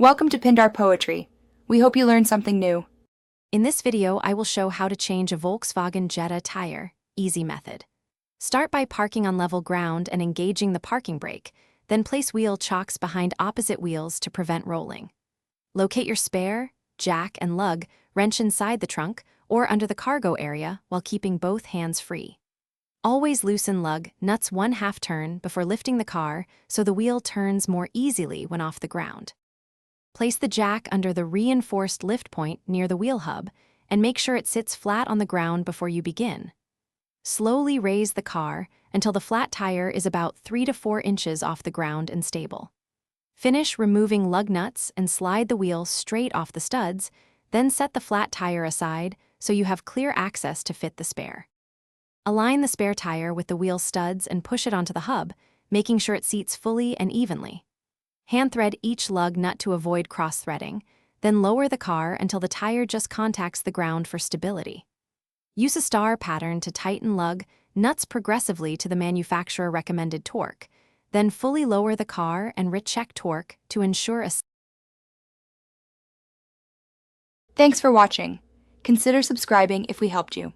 Welcome to Pindar Poetry. We hope you learned something new. In this video, I will show how to change a Volkswagen Jetta tire, easy method. Start by parking on level ground and engaging the parking brake, then place wheel chocks behind opposite wheels to prevent rolling. Locate your spare, jack, and lug, wrench inside the trunk or under the cargo area while keeping both hands free. Always loosen lug nuts 1/2 turn before lifting the car so the wheel turns more easily when off the ground. Place the jack under the reinforced lift point near the wheel hub and make sure it sits flat on the ground before you begin. Slowly raise the car until the flat tire is about 3 to 4 inches off the ground and stable. Finish removing lug nuts and slide the wheel straight off the studs, then set the flat tire aside so you have clear access to fit the spare. Align the spare tire with the wheel studs and push it onto the hub, making sure it seats fully and evenly. Hand thread each lug nut to avoid cross-threading, then lower the car until the tire just contacts the ground for stability. Use a star pattern to tighten lug nuts progressively to the manufacturer-recommended torque, then fully lower the car and recheck torque to ensure a... Thanks for watching. Consider subscribing if we helped you.